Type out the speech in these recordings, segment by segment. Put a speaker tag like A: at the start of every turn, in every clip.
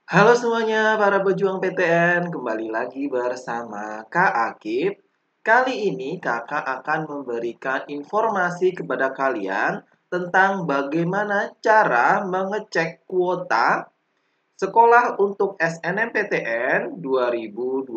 A: Halo semuanya para pejuang PTN, kembali lagi bersama Kak Akib. Kali ini kakak akan memberikan informasi kepada kalian tentang bagaimana cara mengecek kuota sekolah untuk SNMPTN 2021.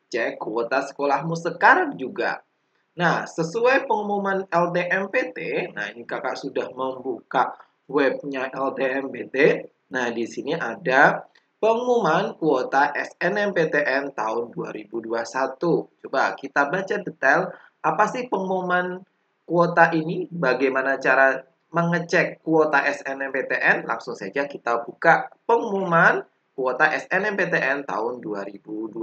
A: Cek kuota sekolahmu sekarang juga. Nah, sesuai pengumuman LTMPT, nah ini kakak sudah membuka webnya LTMPT. Nah, di sini ada pengumuman kuota SNMPTN tahun 2021. Coba kita baca detail apa sih pengumuman kuota ini, bagaimana cara mengecek kuota SNMPTN. Langsung saja kita buka pengumuman kuota SNMPTN tahun 2021.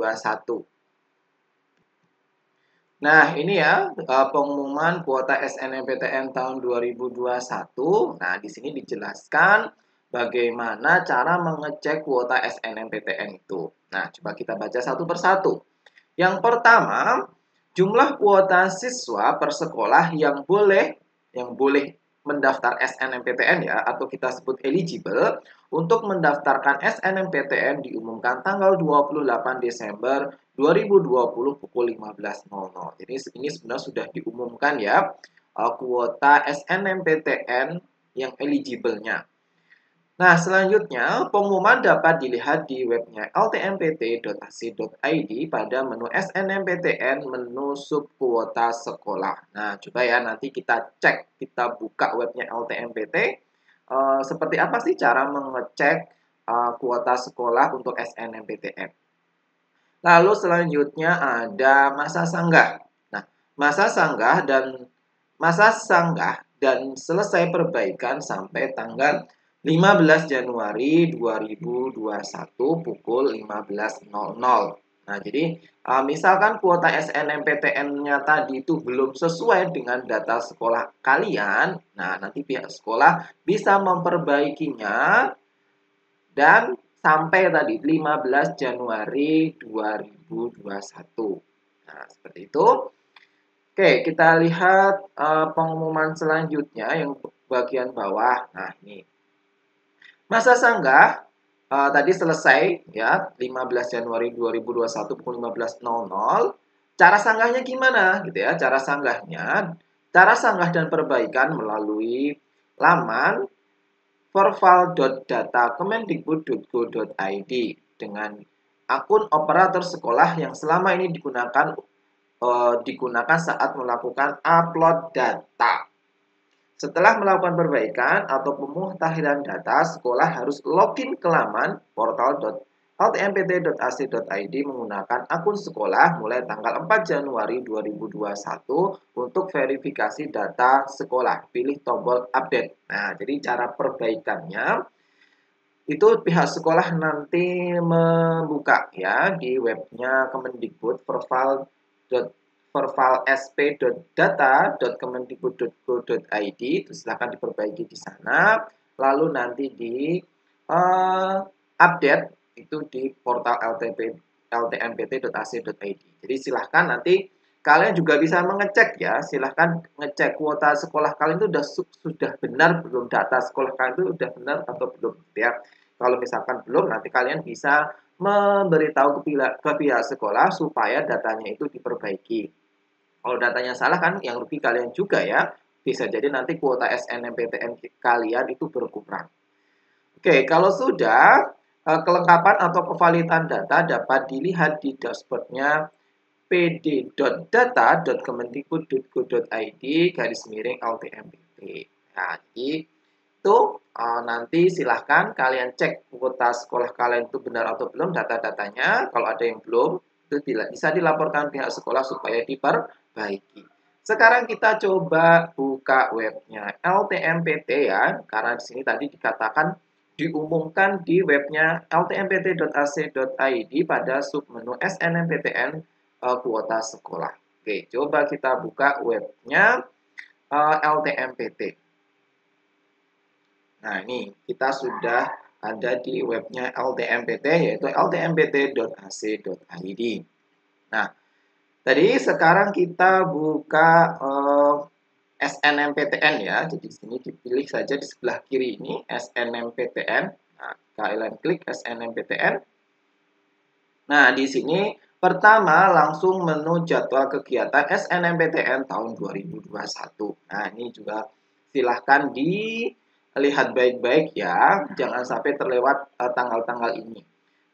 A: Nah, ini ya pengumuman kuota SNMPTN tahun 2021. Nah, di sini dijelaskan bagaimana cara mengecek kuota SNMPTN itu. Nah, coba kita baca satu persatu. Yang pertama, jumlah kuota siswa per sekolah yang boleh mendaftar SNMPTN ya, atau kita sebut eligible untuk mendaftarkan SNMPTN diumumkan tanggal 28 Desember 2020 pukul 15.00. Jadi ini sebenarnya sudah diumumkan ya kuota SNMPTN yang eligible-nya. Nah, selanjutnya pengumuman dapat dilihat di webnya ltmpt.ac.id pada menu SNMPTN menu sub kuota sekolah. Nah, coba ya nanti kita cek, kita buka webnya LTMPT. Seperti apa sih cara mengecek kuota sekolah untuk SNMPTN? Lalu selanjutnya ada masa sanggah. Nah, masa sanggah dan selesai perbaikan sampai tanggal 15 Januari 2021 pukul 15.00. Nah, jadi misalkan kuota SNMPTN-nya tadi itu belum sesuai dengan data sekolah kalian, nah nanti pihak sekolah bisa memperbaikinya dan sampai tadi 15 Januari 2021. Nah, seperti itu. Oke, kita lihat pengumuman selanjutnya yang bagian bawah. Nah, ini. Masa sanggah tadi selesai ya 15 Januari 2021 pukul 15.00. Cara sanggahnya gimana gitu ya? Cara sanggah dan perbaikan melalui laman forval.data.kemendikbud.go.id dengan akun operator sekolah yang selama ini digunakan saat melakukan upload data. Setelah melakukan perbaikan atau pemutakhiran data, sekolah harus login ke laman portal.ltmpt.ac.id menggunakan akun sekolah mulai tanggal 4 Januari 2021 untuk verifikasi data sekolah. Pilih tombol update. Nah, jadi cara perbaikannya itu pihak sekolah nanti membuka ya di webnya Kemendikbud porvalsp.data.kemendikbud.go.id, itu silahkan diperbaiki di sana, lalu nanti di update itu di portal ltmpt.ac.id. Jadi silahkan nanti kalian juga bisa mengecek ya, silahkan ngecek kuota sekolah kalian itu sudah benar belum, data sekolah kalian itu sudah benar atau belum ya. Kalau misalkan belum, nanti kalian bisa memberitahu ke pihak sekolah supaya datanya itu diperbaiki. Kalau datanya salah kan yang rugi kalian juga ya. Bisa jadi nanti kuota SNMPTN kalian itu berkurang. Oke, kalau sudah, kelengkapan atau kevalidan data dapat dilihat di dashboardnya pd.data.kemendikbud.go.id/LTMPT. Nah, jadi itu nanti silahkan kalian cek kuota sekolah kalian itu benar atau belum data-datanya. Kalau ada yang belum, itu bisa dilaporkan pihak sekolah supaya diperbaiki. Sekarang kita coba buka webnya LTMPT ya, karena di sini tadi dikatakan diumumkan di webnya ltmpt.ac.id pada submenu SNMPTN kuota sekolah. Oke, coba kita buka webnya LTMPT. Nah, ini kita sudah ada di webnya LTMPT, yaitu ltmpt.ac.id. Nah, tadi sekarang kita buka SNMPTN ya. Jadi di sini dipilih saja di sebelah kiri ini SNMPTN. Nah, kalian klik SNMPTN. Nah, di sini pertama langsung menu jadwal kegiatan SNMPTN tahun 2021. Nah, ini juga silahkan dilihat baik-baik ya, jangan sampai terlewat tanggal-tanggal ini.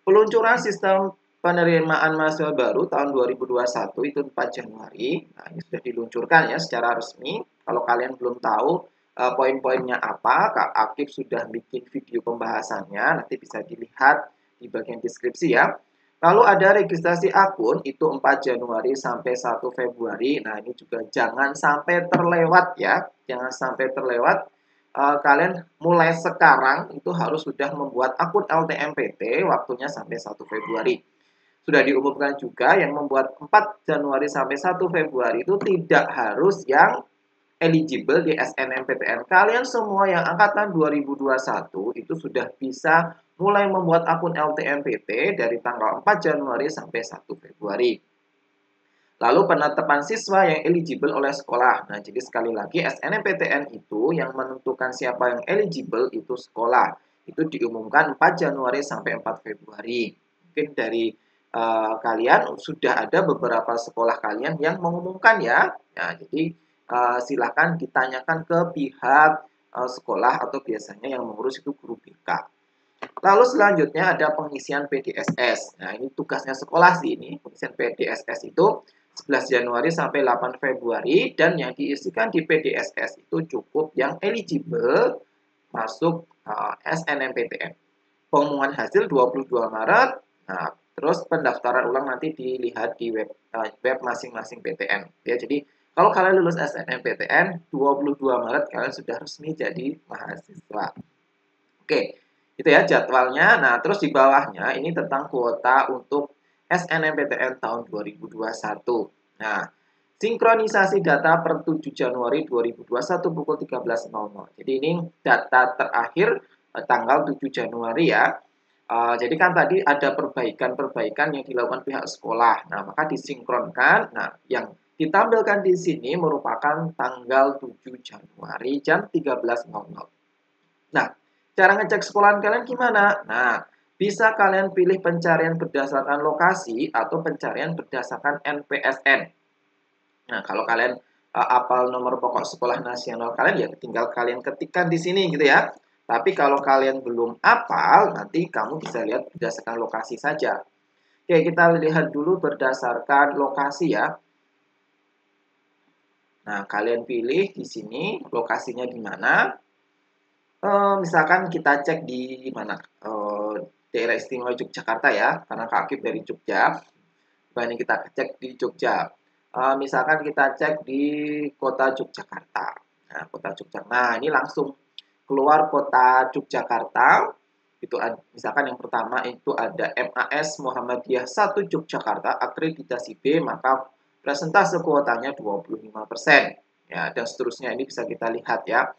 A: Peluncuran sistem penerimaan mahasiswa baru tahun 2021 itu 4 Januari. Nah, ini sudah diluncurkan ya secara resmi. Kalau kalian belum tahu poin-poinnya apa, Kak Akif sudah bikin video pembahasannya, nanti bisa dilihat di bagian deskripsi ya. Lalu ada registrasi akun itu 4 Januari sampai 1 Februari. Nah, ini juga jangan sampai terlewat ya. Jangan sampai terlewat. Kalian mulai sekarang itu harus sudah membuat akun LTMPT waktunya sampai 1 Februari. Sudah diumumkan juga yang membuat 4 Januari sampai 1 Februari itu tidak harus yang eligible di SNMPTN. Kalian semua yang angkatan 2021 itu sudah bisa mulai membuat akun LTMPT dari tanggal 4 Januari sampai 1 Februari. Lalu penetapan siswa yang eligible oleh sekolah. Nah, jadi sekali lagi SNMPTN itu yang menentukan siapa yang eligible itu sekolah. Itu diumumkan 4 Januari sampai 4 Februari. Mungkin dari kalian sudah ada beberapa sekolah kalian yang mengumumkan ya. Nah, jadi silakan ditanyakan ke pihak sekolah atau biasanya yang mengurus itu guru BK. Lalu selanjutnya ada pengisian PDSS. Nah, ini tugasnya sekolah sih ini. Pengisian PDSS itu 11 Januari sampai 8 Februari dan yang diisikan di PDSS itu cukup yang eligible masuk SNMPTN. Pengumuman hasil 22 Maret. Nah, terus pendaftaran ulang nanti dilihat di web masing-masing PTN. Ya, jadi kalau kalian lulus SNMPTN 22 Maret kalian sudah resmi jadi mahasiswa. Oke, itu ya jadwalnya. Nah, terus di bawahnya ini tentang kuota untuk SNMPTN tahun 2021. Nah, sinkronisasi data per 7 Januari 2021 pukul 13.00. Jadi ini data terakhir tanggal 7 Januari ya. Jadi kan tadi ada perbaikan-perbaikan yang dilakukan pihak sekolah. Nah, maka disinkronkan. Nah, yang ditampilkan di sini merupakan tanggal 7 Januari jam 13.00. Nah, cara ngecek sekolahan kalian gimana? Nah, bisa kalian pilih pencarian berdasarkan lokasi atau pencarian berdasarkan NPSN. Nah, kalau kalian apal nomor pokok sekolah nasional kalian ya tinggal kalian ketikkan di sini gitu ya. Tapi kalau kalian belum apal, nanti kamu bisa lihat berdasarkan lokasi saja. Oke, kita lihat dulu berdasarkan lokasi ya. Nah, kalian pilih di sini lokasinya di mana. Misalkan kita cek di mana daerah istimewa Yogyakarta ya, karena Kak Akif dari Jogja. Ini kita cek di Jogja. Misalkan kita cek di kota Yogyakarta. Nah, kota Yogyakarta. Nah, ini langsung keluar kota Yogyakarta. Itu misalkan yang pertama itu ada MAS Muhammadiyah 1 Yogyakarta, akreditasi B, maka presentase kuotanya 25%. Ya, dan seterusnya ini bisa kita lihat ya.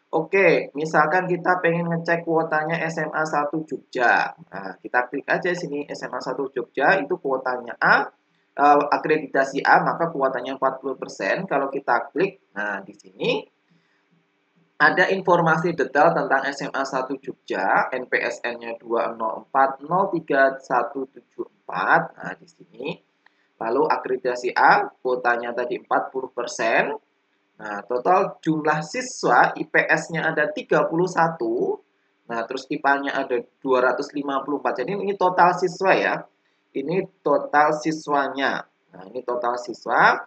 A: Oke, misalkan kita pengen ngecek kuotanya SMA 1 Jogja. Nah, kita klik aja sini SMA 1 Jogja, itu kuotanya A, akreditasi A, maka kuotanya 40%. Kalau kita klik, nah di sini ada informasi detail tentang SMA 1 Jogja, NPSN-nya 204037174. Nah, di sini. Lalu akreditasi A, kuotanya tadi 40%. Nah, total jumlah siswa IPS-nya ada 31. Nah, terus IPA-nya ada 254. Jadi ini total siswa ya. Ini total siswanya. Nah, ini total siswa.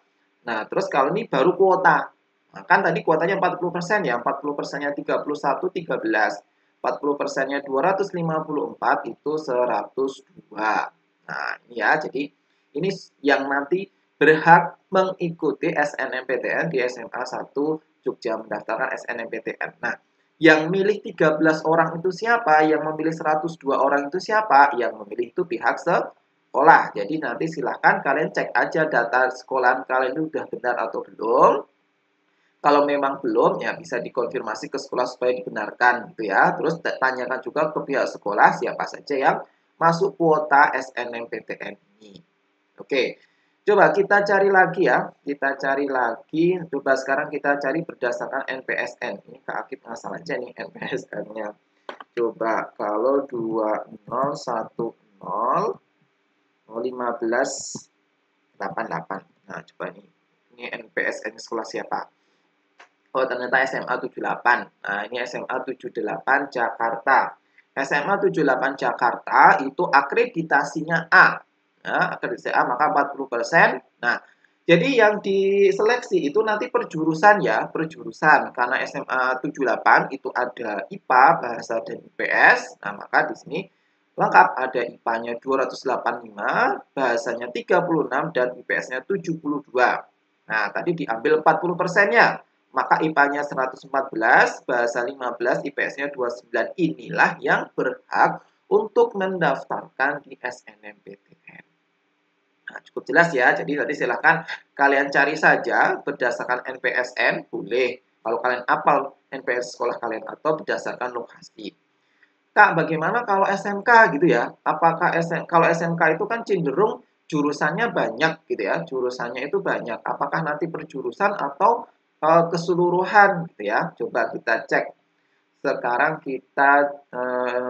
A: Nah, terus kalau ini baru kuota. Nah, kan tadi kuotanya 40% ya. 40%-nya 31, 13. 40%-nya 254 itu 102. Nah, ini ya. Jadi ini yang nanti berhak mengikuti SNMPTN di SMA 1 Jogja mendaftarkan SNMPTN. Nah, yang milih 13 orang itu siapa? Yang memilih 102 orang itu siapa? Yang memilih itu pihak sekolah. Jadi nanti silahkan kalian cek aja data sekolah kalian itu sudah benar atau belum. Kalau memang belum, ya bisa dikonfirmasi ke sekolah supaya dibenarkan gitu ya. Terus tanyakan juga ke pihak sekolah siapa saja yang masuk kuota SNMPTN ini. Oke. Coba kita cari lagi ya. Kita cari lagi. Coba sekarang kita cari berdasarkan NPSN. Ini Kak Akif ngasal aja nih NPSN-nya. Coba kalau 2010 1588. Nah, coba nih. Ini NPSN sekolah siapa? Oh, ternyata SMA 78. Nah, ini SMA 78 Jakarta. SMA 78 Jakarta itu akreditasinya A. Ya, akreditasi A maka 40%. Nah, jadi yang diseleksi itu nanti perjurusan ya, perjurusan. Karena SMA 78 itu ada IPA, bahasa dan IPS. Nah, maka di sini lengkap ada IPA-nya 285, bahasanya 36 dan IPS-nya 72. Nah, tadi diambil 40%-nya. Maka IPA-nya 114, bahasa 15, IPS-nya 29. Inilah yang berhak untuk mendaftarkan di SNMPTN. Nah, cukup jelas ya. Jadi tadi silahkan kalian cari saja berdasarkan NPSN, boleh. Kalau kalian hafal NPS sekolah kalian atau berdasarkan lokasi. Kak, bagaimana kalau SMK gitu ya? Apakah kalau SMK itu kan cenderung jurusannya banyak gitu ya? Jurusannya itu banyak. Apakah nanti perjurusan atau keseluruhan gitu ya? Coba kita cek. Sekarang kita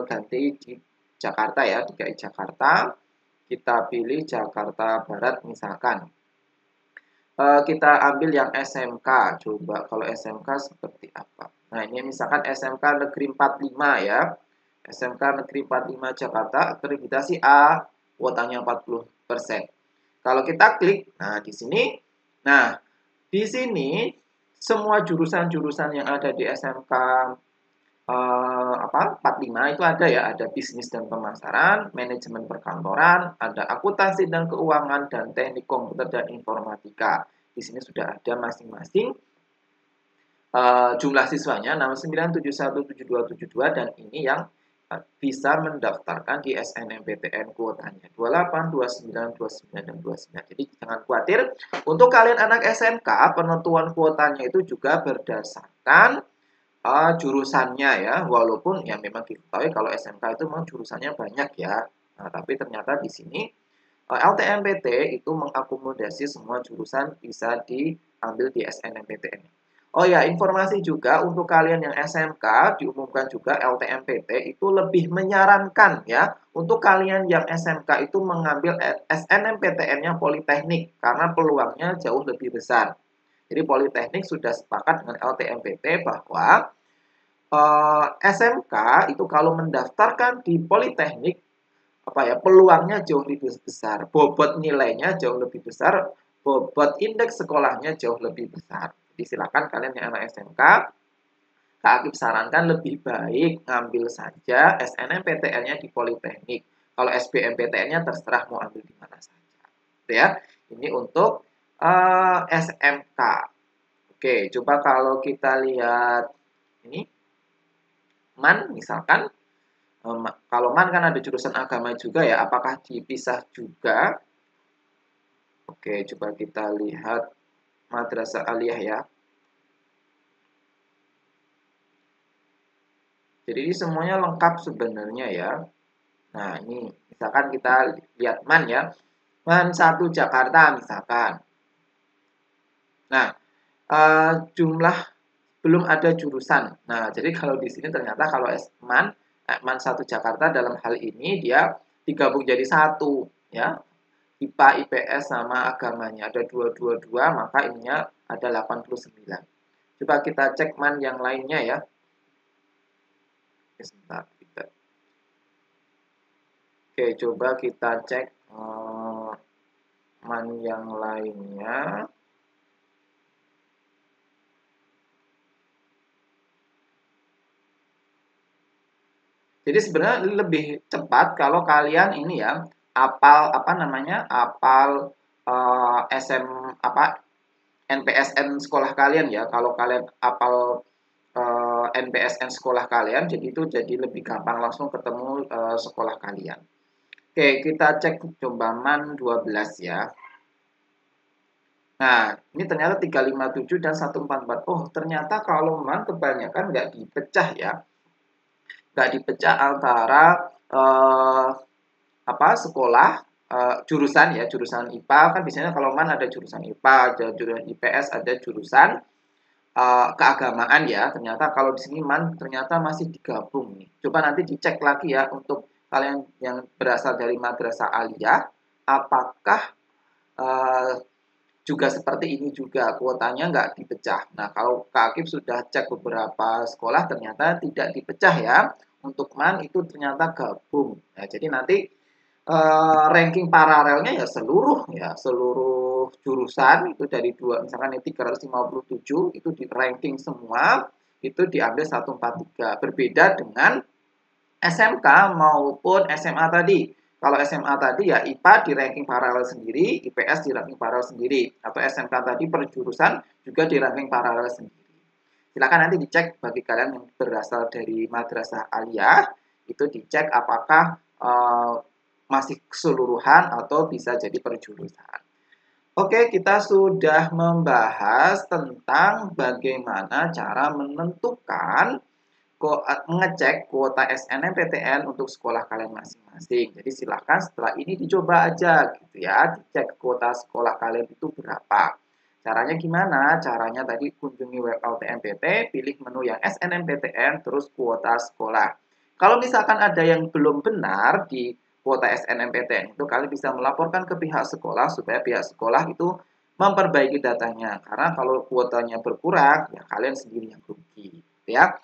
A: ganti di Jakarta ya, DKI Jakarta. Kita pilih Jakarta Barat misalkan. Kita ambil yang SMK. Coba kalau SMK seperti apa? Nah, ini misalkan SMK Negeri 45 ya. SMK Negeri 45 Jakarta, akreditasi A, kuotanya 40%. Kalau kita klik, nah di sini semua jurusan-jurusan yang ada di SMK 45 itu ada ya, ada bisnis dan pemasaran, manajemen perkantoran, ada akuntansi dan keuangan, dan teknik komputer dan informatika. Di sini sudah ada masing-masing jumlah siswanya 69717272 dan ini yang bisa mendaftarkan di SNMPTN kuotanya 28, 29, 29 dan 29. Jadi jangan khawatir. Untuk kalian anak SMK, penentuan kuotanya itu juga berdasarkan jurusannya ya. Walaupun ya memang diketahui kalau SMK itu memang jurusannya banyak ya. Nah, tapi ternyata di sini LTMPT itu mengakomodasi semua jurusan bisa diambil di SNMPTN. Oh ya, informasi juga untuk kalian yang SMK diumumkan juga LTMPT itu lebih menyarankan ya untuk kalian yang SMK itu mengambil SNMPTN-nya Politeknik karena peluangnya jauh lebih besar. Jadi Politeknik sudah sepakat dengan LTMPT bahwa SMK itu kalau mendaftarkan di Politeknik peluangnya jauh lebih besar, bobot nilainya jauh lebih besar, bobot indeks sekolahnya jauh lebih besar. Jadi silakan kalian yang anak SMK, Kak Akib sarankan lebih baik ngambil saja SNMPTN-nya di Politeknik. Kalau SBMPTN-nya terserah mau ambil di mana saja. Gitu ya. Ini untuk SMK. Oke, coba kalau kita lihat ini MAN misalkan. Kalau MAN kan ada jurusan agama juga ya, apakah dipisah juga? Oke, coba kita lihat Madrasah Aliyah ya. Jadi ini semuanya lengkap sebenarnya ya. Nah, ini misalkan kita lihat MAN ya. MAN 1 Jakarta misalkan. Nah, jumlah belum ada jurusan. Nah, jadi kalau di sini ternyata kalau MAN 1 Jakarta dalam hal ini dia digabung jadi satu ya. IPA, IPS sama agamanya ada 222, maka ininya ada 89. Coba kita cek MAN yang lainnya ya. Sebentar, Oke, coba kita cek MAN yang lainnya. Jadi sebenarnya lebih cepat kalau kalian ini ya apal SM NPSN sekolah kalian ya. Kalau kalian apal NPSN sekolah kalian, jadi itu jadi lebih gampang langsung ketemu sekolah kalian. Oke, kita cek coba MAN 12 ya. Nah, ini ternyata 357 dan 144. Oh, ternyata kalau MAN kebanyakan nggak dipecah ya. Nggak dipecah antara sekolah jurusan ya, jurusan IPA kan biasanya kalau MAN ada jurusan IPA, ada jurusan IPS, ada jurusan keagamaan ya. Ternyata kalau di sini MAN ternyata masih digabung nih. Coba nanti dicek lagi ya untuk kalian yang berasal dari madrasah aliyah, apakah uh, juga seperti ini juga kuotanya nggak dipecah. Nah, kalau Kak Akif sudah cek beberapa sekolah ternyata tidak dipecah ya. Untuk MAN itu ternyata gabung. Nah, jadi nanti ranking paralelnya ya seluruh jurusan itu dari dua misalkan ini 357 itu di ranking semua itu diambil 143 berbeda dengan SMK maupun SMA tadi. Kalau SMA tadi ya IPA di ranking paralel sendiri, IPS di ranking paralel sendiri, atau SMK tadi per jurusan juga di ranking paralel sendiri. Silakan nanti dicek bagi kalian yang berasal dari madrasah aliyah, itu dicek apakah masih keseluruhan atau bisa jadi per jurusan. Oke, kita sudah membahas tentang bagaimana cara menentukan mengecek kuota SNMPTN untuk sekolah kalian masing-masing. Jadi silahkan setelah ini dicoba aja gitu ya, dicek kuota sekolah kalian itu berapa. Caranya gimana? Caranya tadi kunjungi web LTMPT, pilih menu yang SNMPTN, terus kuota sekolah. Kalau misalkan ada yang belum benar di kuota SNMPTN itu, kalian bisa melaporkan ke pihak sekolah supaya pihak sekolah itu memperbaiki datanya. Karena kalau kuotanya berkurang, ya kalian sendiri yang rugi. Ya.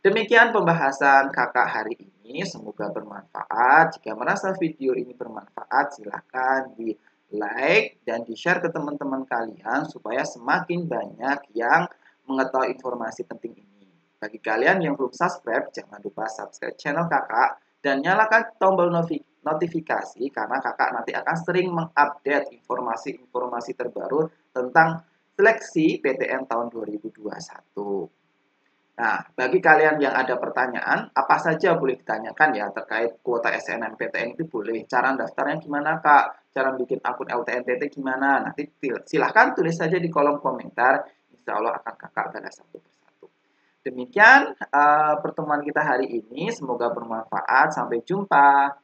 A: Demikian pembahasan kakak hari ini, semoga bermanfaat. Jika merasa video ini bermanfaat, silahkan di like dan di share ke teman-teman kalian supaya semakin banyak yang mengetahui informasi penting ini. Bagi kalian yang belum subscribe, jangan lupa subscribe channel kakak dan nyalakan tombol notifikasi karena kakak nanti akan sering mengupdate informasi-informasi terbaru tentang seleksi PTN tahun 2021. Nah, bagi kalian yang ada pertanyaan, apa saja boleh ditanyakan ya terkait kuota SNMPTN itu boleh. Cara daftarnya gimana, Kak? Cara bikin akun LTMPT gimana? Nanti silahkan tulis saja di kolom komentar. Insya Allah akan kakak balas satu persatu. Demikian pertemuan kita hari ini. Semoga bermanfaat. Sampai jumpa.